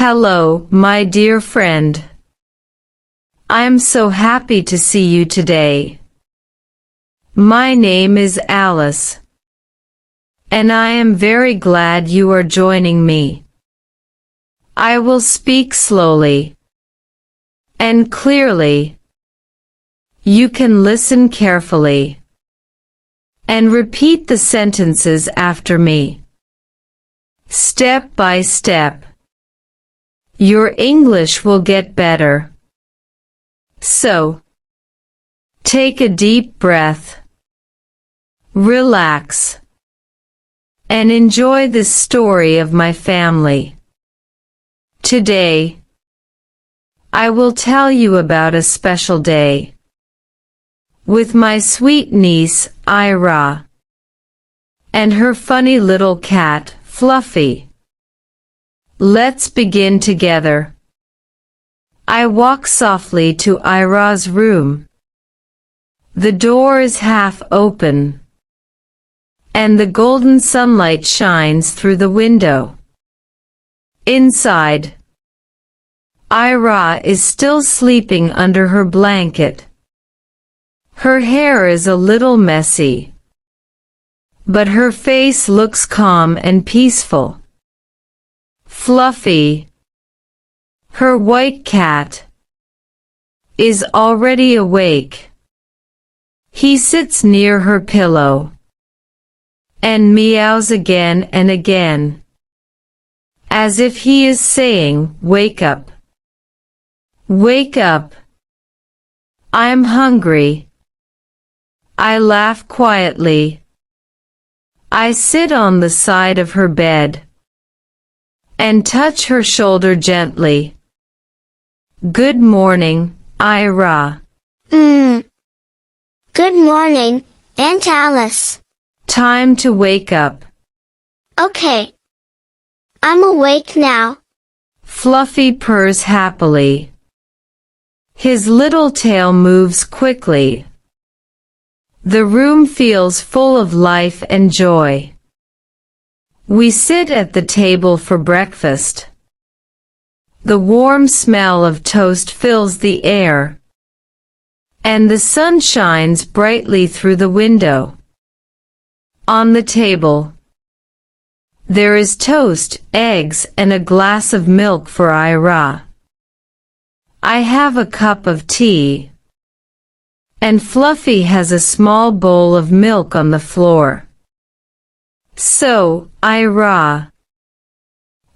Hello, my dear friend. I'm so happy to see you today. My name is Alice, and I am very glad you are joining me. I will speak slowly and clearly. You can listen carefully and repeat the sentences after me, step by step. Your English will get better. So, take a deep breath, relax, and enjoy this story of my family. Today, I will tell you about a special day with my sweet niece, Ira, and her funny little cat, Fluffy. Let's begin together. I walk softly to Ira's room. The door is half open, and the golden sunlight shines through the window. Inside, Ira is still sleeping under her blanket. Her hair is a little messy, but her face looks calm and peaceful. Fluffy, her white cat, is already awake. He sits near her pillow and meows again and again, as if he is saying, "Wake up. Wake up. I'm hungry." I laugh quietly. I sit on the side of her bed and touch her shoulder gently. "Good morning, Ira." Good morning, Aunt Alice. Time to wake up. Okay. I'm awake now. Fluffy purrs happily. His little tail moves quickly. The room feels full of life and joy. We sit at the table for breakfast. The warm smell of toast fills the air, and the sun shines brightly through the window. On the table, there is toast, eggs, and a glass of milk for Ira. I have a cup of tea, and Fluffy has a small bowl of milk on the floor. So, Ira,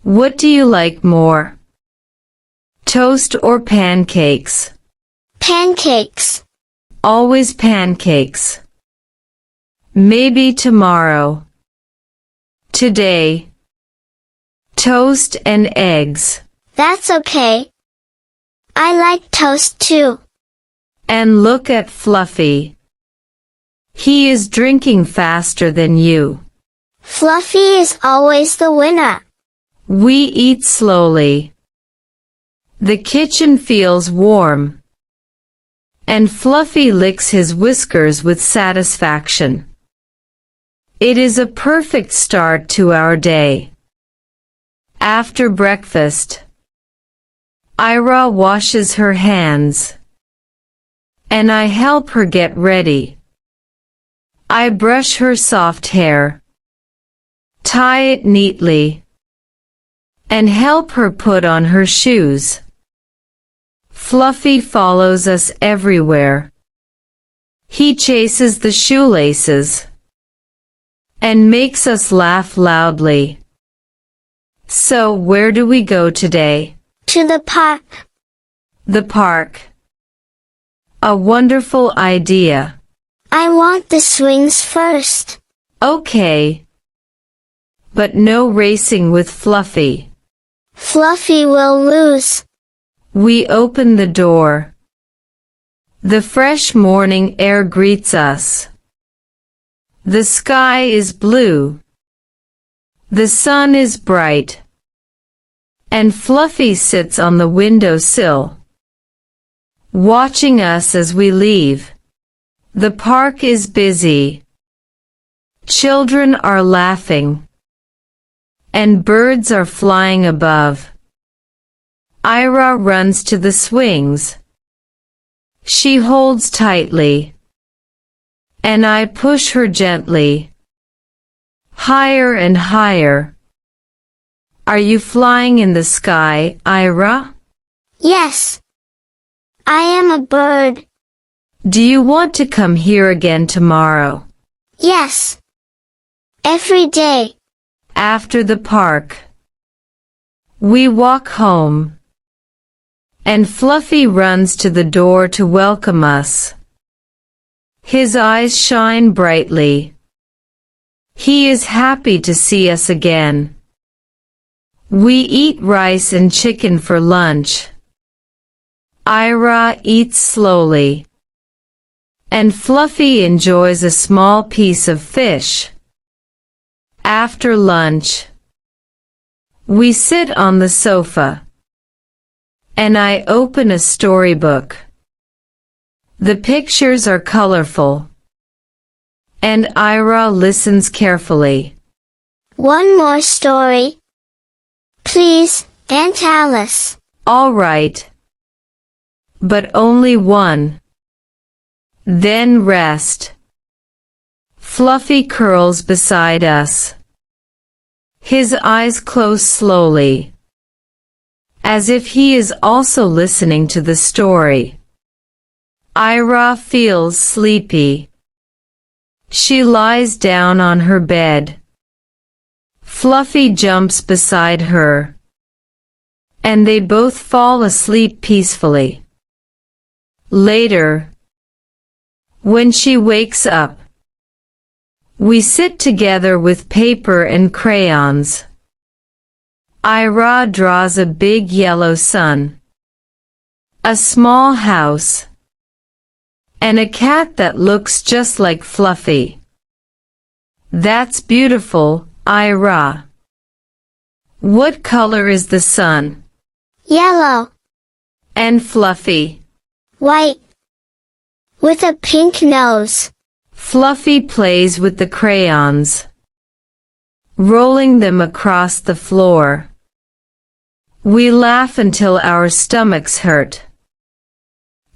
what do you like more? Toast or pancakes? Pancakes. Always pancakes. Maybe tomorrow. Today, toast and eggs. That's okay. I like toast too. And look at Fluffy. He is drinking faster than you. Fluffy is always the winner. We eat slowly. The kitchen feels warm, and Fluffy licks his whiskers with satisfaction. It is a perfect start to our day. After breakfast, Ira washes her hands, and I help her get ready. I brush her soft hair, tie it neatly, and help her put on her shoes. Fluffy follows us everywhere. He chases the shoelaces and makes us laugh loudly. So, where do we go today? To the park. The park. A wonderful idea. I want the swings first. Okay. But no racing with Fluffy. Fluffy will lose. We open the door. The fresh morning air greets us. The sky is blue. The sun is bright. And Fluffy sits on the windowsill, watching us as we leave. The park is busy. Children are laughing, and birds are flying above. Ira runs to the swings. She holds tightly, and I push her gently. Higher and higher. Are you flying in the sky, Ira? Yes. I am a bird. Do you want to come here again tomorrow? Yes. Every day. After the park, we walk home, and Fluffy runs to the door to welcome us. His eyes shine brightly. He is happy to see us again. We eat rice and chicken for lunch. Ira eats slowly, and Fluffy enjoys a small piece of fish. After lunch, we sit on the sofa, and I open a storybook. The pictures are colorful, and Ira listens carefully. One more story. Please, Aunt Alice. All right, but only one. Then rest. Fluffy curls beside us. His eyes close slowly, as if he is also listening to the story. Ira feels sleepy. She lies down on her bed. Fluffy jumps beside her, and they both fall asleep peacefully. Later, when she wakes up, we sit together with paper and crayons. Ira draws a big yellow sun, a small house, and a cat that looks just like Fluffy. That's beautiful, Ira. What color is the sun? Yellow. And Fluffy? White. With a pink nose. Fluffy plays with the crayons, rolling them across the floor. We laugh until our stomachs hurt.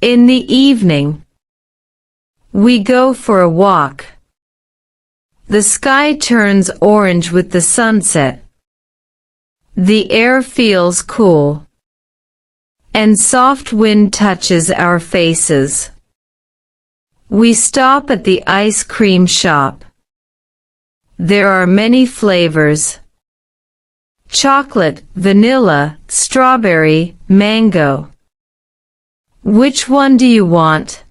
In the evening, we go for a walk. The sky turns orange with the sunset. The air feels cool, and soft wind touches our faces. We stop at the ice cream shop. There are many flavors: chocolate, vanilla, strawberry, mango. Which one do you want?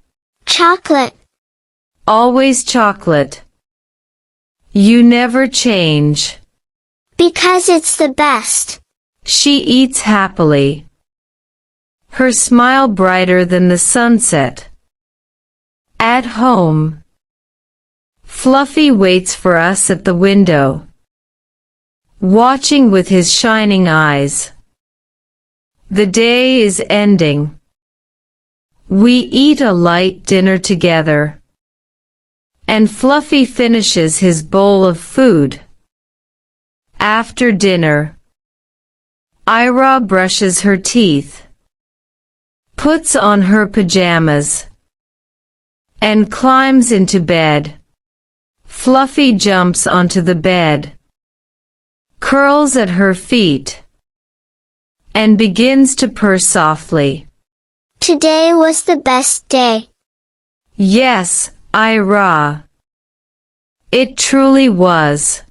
Chocolate. Always chocolate. You never change. Because it's the best. She eats happily, her smile brighter than the sunset. At home, Fluffy waits for us at the window, watching with his shining eyes. The day is ending. We eat a light dinner together, and Fluffy finishes his bowl of food. After dinner, Ira brushes her teeth, puts on her pajamas, and climbs into bed. Fluffy jumps onto the bed, curls at her feet, and begins to purr softly. Today was the best day. Yes, Ira. It truly was.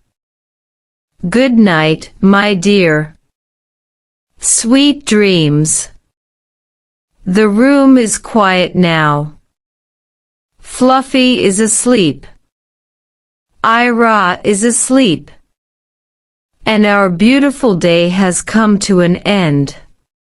Good night, my dear. Sweet dreams. The room is quiet now. Fluffy is asleep. Ira is asleep. And our beautiful day has come to an end.